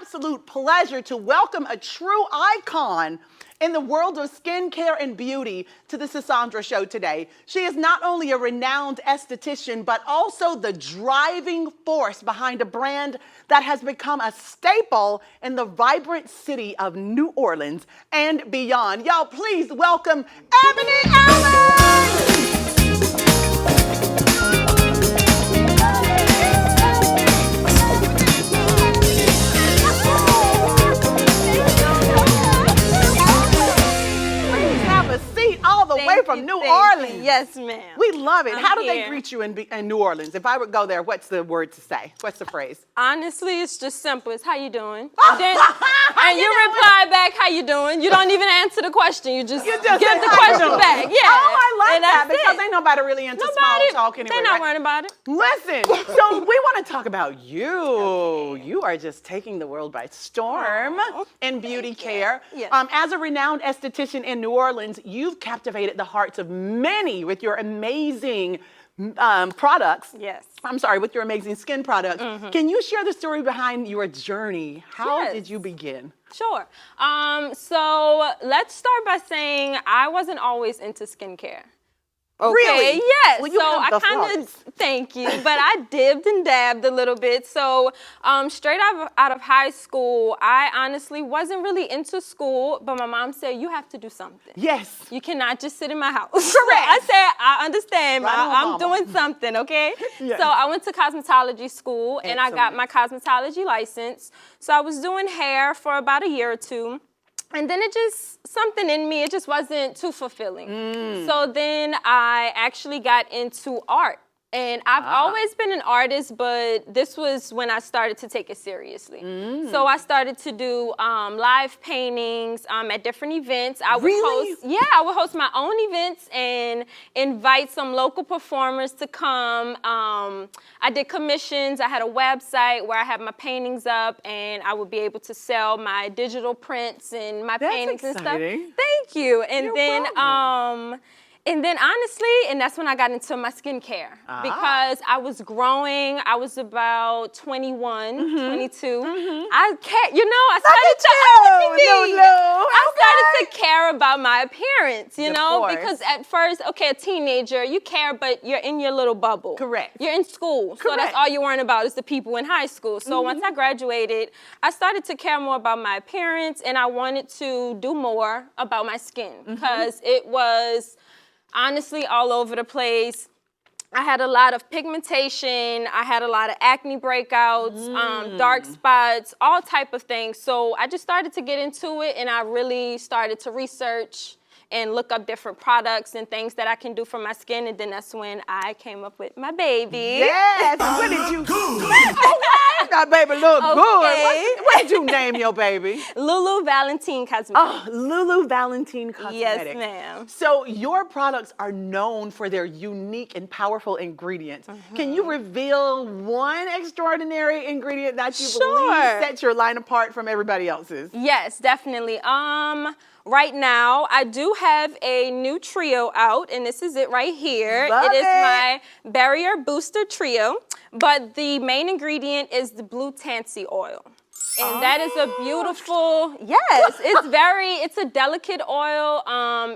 absolute pleasure to welcome a true icon in the world of skincare and beauty to the Sisaundra Show today. She is not only a renowned esthetician, but also the driving force behind a brand that has become a staple in the vibrant city of New Orleans and beyond. Y'all, please welcome Ebone Allen! All the way from New Orleans. Yes, ma'am. We love it. How do they greet you in New Orleans? If I would go there, what's the word to say? What's the phrase? Honestly, it's just simple. It's how you doing? And you reply back, how you doing? You don't even answer the question. You just give the question back. Yeah. Oh, I like that because ain't nobody really into small talk anyway. They're not worrying about it. Listen, so we want to talk about you. Okay. You are just taking the world by storm in beauty care. Yes. As a renowned esthetician in New Orleans, you've captivated the hearts of many with your amazing products. Yes. I'm sorry, with your amazing skin products. Can you share the story behind your journey? How did you begin? Sure. So let's start by saying I wasn't always into skincare. Okay, really? yes. Well, you so have the I kind of, flawless. thank you, but I dibbed and dabbed a little bit. So straight out of high school, I honestly wasn't really into school, but my mom said, you have to do something. Yes. You cannot just sit in my house. Correct. So I said, I understand, Right on, I'm Mama. doing something, okay? Yes. So I went to cosmetology school and I got Excellent. my cosmetology license. So I was doing hair for about a year or two. And then something in me, it just wasn't too fulfilling. So then I actually got into art. And I've always been an artist, but this was when I started to take it seriously. So I started to do live paintings at different events. I would I would host my own events and invite some local performers to come. I did commissions. I had a website where I had my paintings up, and I would be able to sell my digital prints and my paintings and stuff. Thank you. And And then honestly, and that's when I got into my skincare because I was growing. I was about 21, 22. I started to care about my appearance, you know, because at first, a teenager, you care, but you're in your little bubble. Correct. You're in school, so that's all you're worrying about is the people in high school. So once I graduated, I started to care more about my appearance, and I wanted to do more about my skin because it was honestly all over the place. I had a lot of pigmentation. I had a lot of acne breakouts, dark spots, all type of things. So I just started to get into it, and I really started to research and look up different products and things that I can do for my skin. And then that's when I came up with my baby. Yes. What did you do? That baby look good. What did you name your baby? Lulu Valentine Cosmetics. Oh, Lulu Valentine Cosmetics. Yes, ma'am. So your products are known for their unique and powerful ingredients. Can you reveal one extraordinary ingredient that you believe sets your line apart from everybody else's? Yes, definitely. Right now, I do have a new trio out, and this is it right here. It is my Barrier Booster Trio, but the main ingredient is the blue tansy oil. And that is a beautiful, it's a delicate oil.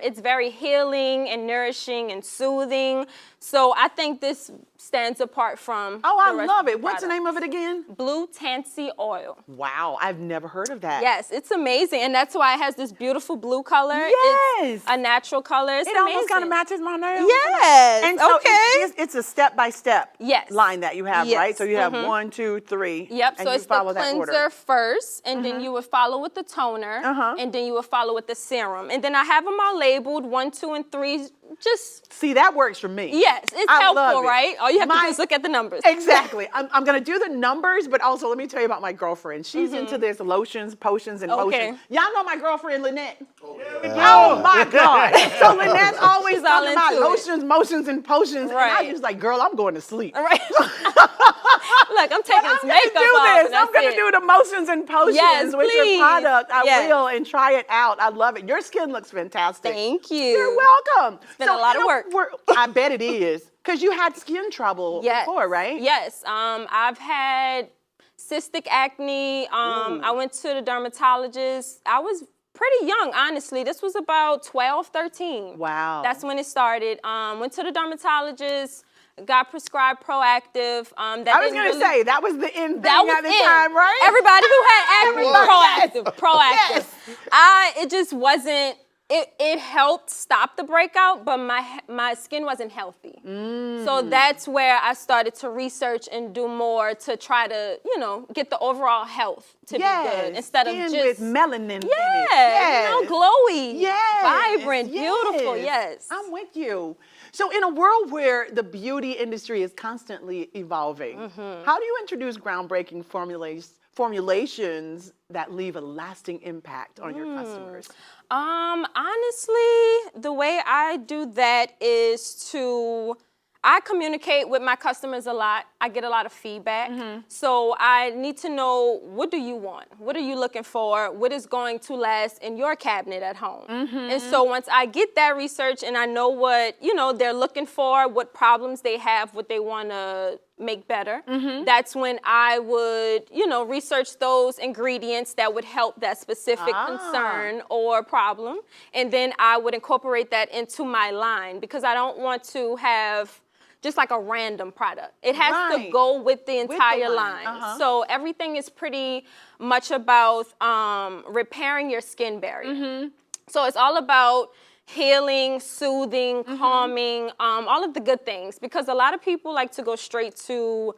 It's very healing and nourishing and soothing. So I think this stands apart from I love it. What's the name of it again? Blue tansy oil. Wow, I've never heard of that. Yes, it's amazing. And that's why it has this beautiful blue color. Yes. It's a natural color. It's amazing. Almost kind of matches my nails. Yes. And so it's a step-by-step line that you have, right? So you have 1, 2, 3. Yep, and so you it's follow the that order. cleanser first, and then you would follow with the toner, and then you would follow with the serum. And then I have them all labeled 1, 2, and 3. Just see, that works for me. Yes, it's helpful, right? All you have to do is look at the numbers. Exactly. I'm going to do the numbers, but also let me tell you about my girlfriend. She's into this lotions, potions, and potions. Y'all know my girlfriend, Lynette? Oh, my God. So Lynette's always talking about lotions, motions, and potions. Right. And I was just like, girl, I'm going to sleep. Right. Look, I'm taking this makeup off. I'm going to do the motions and potions with your product. I will, and try it out. I love it. Your skin looks fantastic. Thank you. You're welcome. It's been a lot of work. I bet it is. Because you had skin trouble before, right? Yes. I've had cystic acne. I went to the dermatologist. I was pretty young, honestly. This was about 12, 13. Wow. That's when it started. Went to the dermatologist, got prescribed Proactive. I was going to say, that was the in thing at the time, right? Everybody who had acne, Proactive. Yes. It just wasn't, it helped stop the breakout, but my skin wasn't healthy. So that's where I started to research and do more to try to, get the overall health to be good instead of just with melanin in it. Yeah, glowy, vibrant, yes. beautiful. Yes, I'm with you. So in a world where the beauty industry is constantly evolving, how do you introduce groundbreaking formulations that leave a lasting impact on your customers? Honestly, the way I do that is I communicate with my customers a lot. I get a lot of feedback. So I need to know, what do you want? What are you looking for? What is going to last in your cabinet at home? And so once I get that research and I know what, they're looking for, what problems they have, what they want to make better, that's when I would, research those ingredients that would help that specific concern or problem. And then I would incorporate that into my line, because I don't want to have just like a random product. It has to go with the entire line. So everything is pretty much about repairing your skin barrier. So it's all about healing, soothing, calming, all of the good things, because a lot of people like to go straight to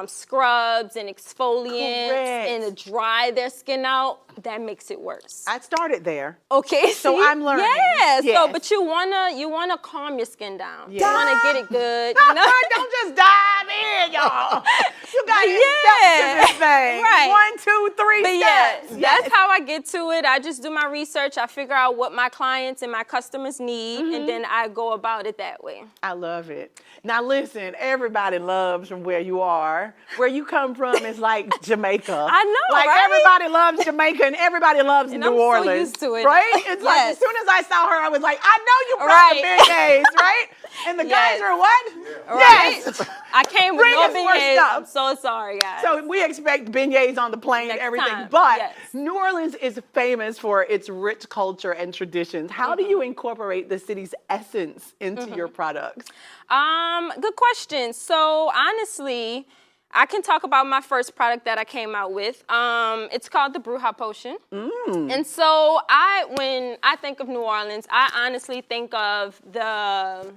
scrubs and exfoliants and dry their skin out. That makes it worse. I started there. Okay, so I'm learning. Yes. So, but you wanna calm your skin down. You wanna get it good. Don't just dive in, y'all. You got steps to this thing. Right. 1, 2, 3 but steps. That's how I get to it. I just do my research. I figure out what my clients and my customers need, and then I go about it that way. I love it. Now listen, everybody loves from where you are. Where you come from is like Jamaica. I know, like right? everybody loves Jamaica and everybody loves New Orleans. So used to it. Right? It's like as soon as I saw her, I was like, I know you brought the beignets, right? And the guys are what? Yes. I came with Bring no us more beignets. stuff. I'm so sorry, guys. So we expect beignets on the plane and everything. time. But New Orleans is famous for its rich culture and traditions. How do you incorporate the city's essence into your products? Good question. So honestly, I can talk about my first product that I came out with. It's called the Bruja Potion. And so when I think of New Orleans, I honestly think of the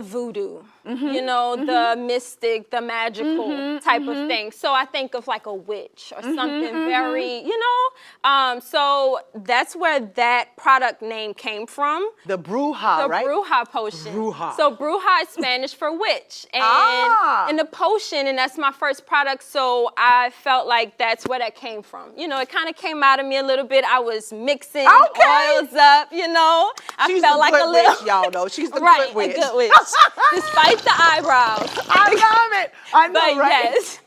voodoo, the mystic, the magical type of thing. So I think of like a witch or something very, so that's where that product name came from. The Bruja, right? The Bruja Potion. Bruja. So Bruja is Spanish for witch. And the potion, and that's my first product, so I felt like that's where that came from. It kind of came out of me a little bit. I was mixing oils up, She's felt the like good a little witch, y'all know. She's the right, good witch. a good witch. Despite the eyebrows. I love it. I know, But right? yes.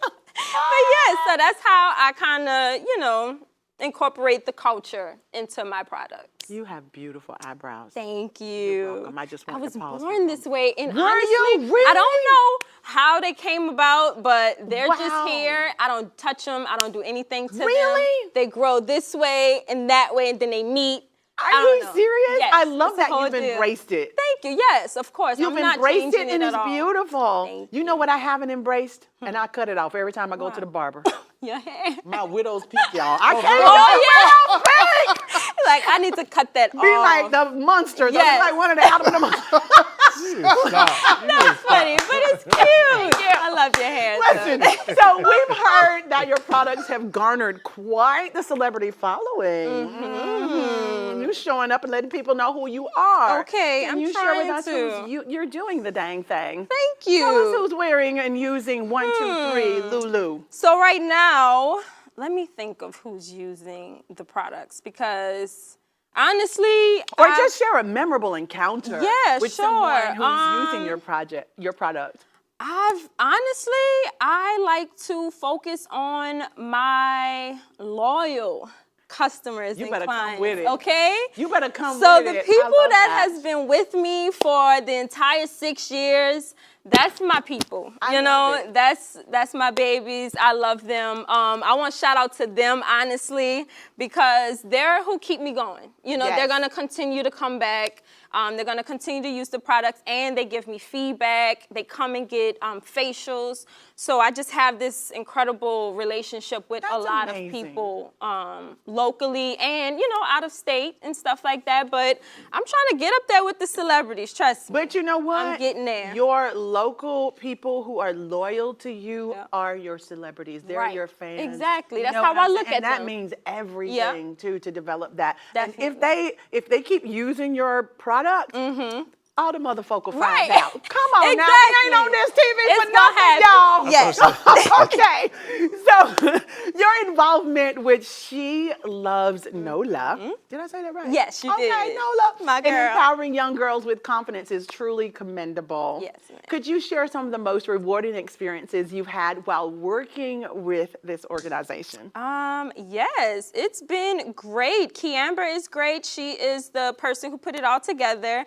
So that's how I kind of, incorporate the culture into my products. You have beautiful eyebrows. Thank you. You're welcome. I was pause born this way, and Were honestly, you really? I don't know how they came about, but they're Wow. just here. I don't touch them. I don't do anything to them. Really? They grow this way and that way, and then they meet. Are you serious? Yes, I love it's a that whole you've deal. embraced it. Thank you. Yes, of course. You've I'm not embraced it changing and at it's all. beautiful. Thank you know what I haven't embraced? And I cut it off every time I go to the barber. Your hair. My widow's peak, y'all. I can't Oh, get widow's peak. Like, I need to cut that off. Be like the monsters. Yes. Like one of the album. That's funny, but it's cute. I love your hair. Listen, so we've heard that your products have garnered quite the celebrity following. You showing up and letting people know who you are. Okay, Can I'm you trying share with us to. you're doing the dang thing. Thank you. Tell us who's wearing and using 1, 2, 3 Lulu. So right now, let me think of who's using the products, because honestly, Or just share a memorable encounter with sure. someone who's using your product. I like to focus on my loyal customers and better clients. come with it. Okay? You better come So with it. the people that has been with me for the entire 6 years, That's my people. I love it. That's my babies. I love them. I want to shout out to them, honestly, because they're who keep me going. Yes. They're going to continue to come back. They're going to continue to use the products, and they give me feedback. They come and get facials. So I just have this incredible relationship with a lot amazing. of people locally and, out of state and stuff like that. But I'm trying to get up there with the celebrities, trust me. But you know what? I'm getting there. Your local people who are loyal to you Yeah. are your celebrities. They're Right. your fans. Exactly. You That's know how what I'm I look saying? at And that them. means everything, too, to develop that. Definitely. And if they keep using your product, all the motherfuckers find Right. out. Come on now. We ain't on this TV It's for gonna nothing, happen. y'all. Yes. Okay. So your involvement with She Loves Nola. Did I say that right? Yes, you did. Okay, Nola. My And girl. empowering young girls with confidence is truly commendable. Yes, ma'am. Could you share some of the most rewarding experiences you've had while working with this organization? Yes, it's been great. Kiamber is great. She is the person who put it all together.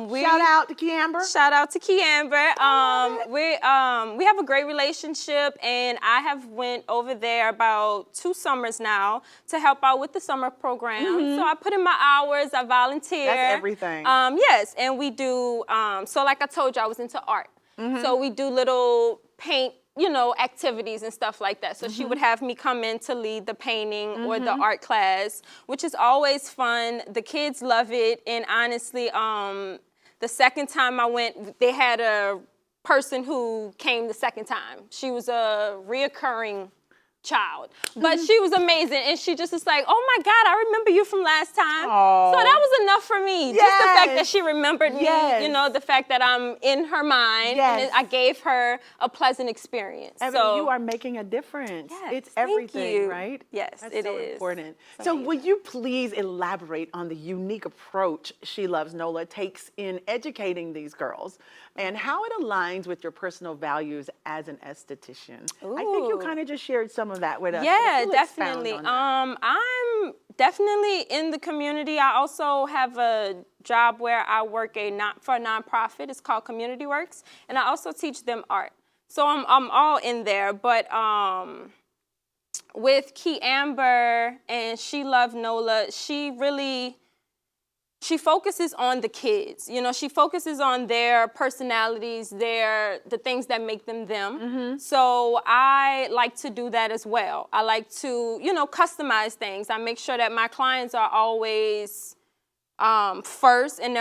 Shout out to Kiamber. Shout out to Kiamber. We have a great relationship, and I have went over there about 2 summers now to help out with the summer program. So I put in my hours. I volunteer. That's everything. Yes, and we do. So like I told you, I was into art. So we do little paint, activities and stuff like that. So she would have me come in to lead the painting or the art class, which is always fun. The kids love it, and honestly, the second time I went, they had a person who came the second time. She was a reoccurring child, but she was amazing, and she just was like, oh my God, I remember you from last time. Aww. So that was enough for me. Just the fact that she remembered me, Yes. the fact that I'm in her mind, Yes. and I gave her a pleasant experience. Ebony, you are making a difference. Yes, It's thank everything, you. right? Yes, That's it so is. important. It's So amazing. will you please elaborate on the unique approach She Loves Nola takes in educating these girls and how it aligns with your personal values as an esthetician? I think you Ooh. kind of just shared some of that with us. Yeah, Will you expound definitely. on that? I'm definitely in the community. I also have a job where I work for a nonprofit. It's called Community Works, and I also teach them art. So I'm all in there. But with Kiamber and She Love Nola, she focuses on the kids. She focuses on their personalities, the things that make them them. So I like to do that as well. I like to, customize things. I make sure that my clients are always first, and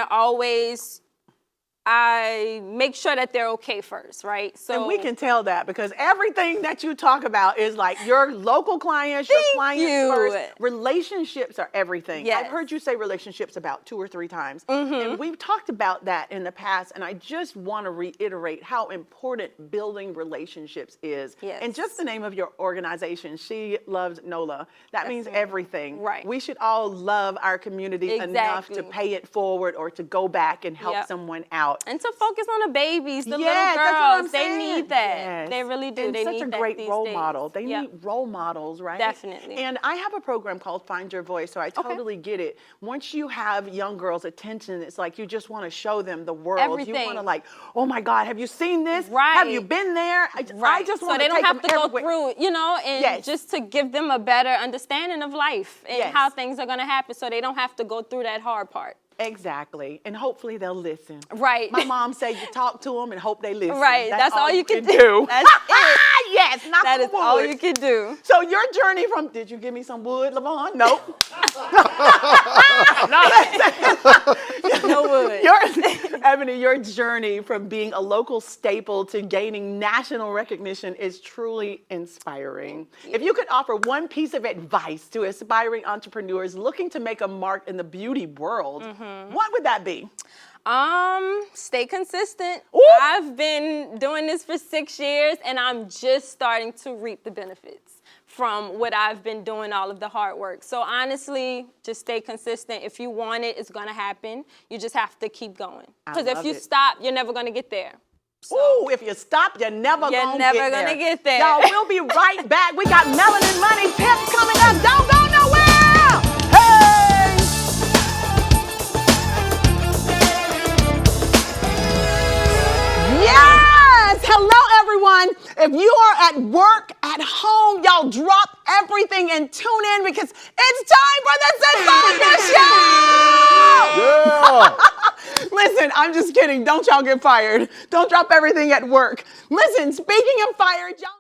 I make sure that they're okay first, right? So And we can tell that because everything that you talk about is like your local clients, your Thank clients you. first. Relationships are everything. Yes. I've heard you say relationships about 2 or 3 times. And we've talked about that in the past. And I just want to reiterate how important building relationships is. Yes. And just the name of your organization, She Loves Nola, that means right. everything. Right. We should all love our community enough to Exactly. pay it forward or to go back and help Yep. someone out. And to focus on the babies, the Yes, little that's what I'm girls, they saying. need that. Yes. They really do. And They such need a that great these role days. model. They Yep. need role models, right? Definitely. And I have a program called Find Your Voice, so I totally get it. Once you have young girls' attention, it's like you just want to show them the world. Everything. You want to like, oh my God, have you seen this? Right. Have you been there? I just so want they to don't take have them to go everywhere. through, and Yes. just to give them a better understanding of life and Yes. how things are going to happen, so they don't have to go through that hard part. Exactly. And hopefully they'll listen. Right. My mom said you talk to them and hope they listen. Right. That's all you can do. That's it. Yes, not That the is all wood. you can do. So your journey from, did you give me some wood, Lavon? Nope. No wood. Ebony, your journey from being a local staple to gaining national recognition is truly inspiring. If you could offer one piece of advice to aspiring entrepreneurs looking to make a mark in the beauty world, what would that be? Stay consistent. Ooh. I've been doing this for 6 years, and I'm just starting to reap the benefits from what I've been doing, all of the hard work. So honestly, just stay consistent. If you want it, it's gonna happen. You just have to keep going. Because if love you it. stop, you're never gonna get there. Ooh, if you stop, you're never You're gonna never get there. gonna get there. Y'all, we'll be right back. We got Melanin Money tips coming up. Don't go nowhere. Hey! Yeah! If you are at work, at home, y'all drop everything and tune in because it's time for the Sisaundra Show! Yeah. Listen, I'm just kidding. Don't y'all get fired. Don't drop everything at work. Listen, speaking of fired, y'all.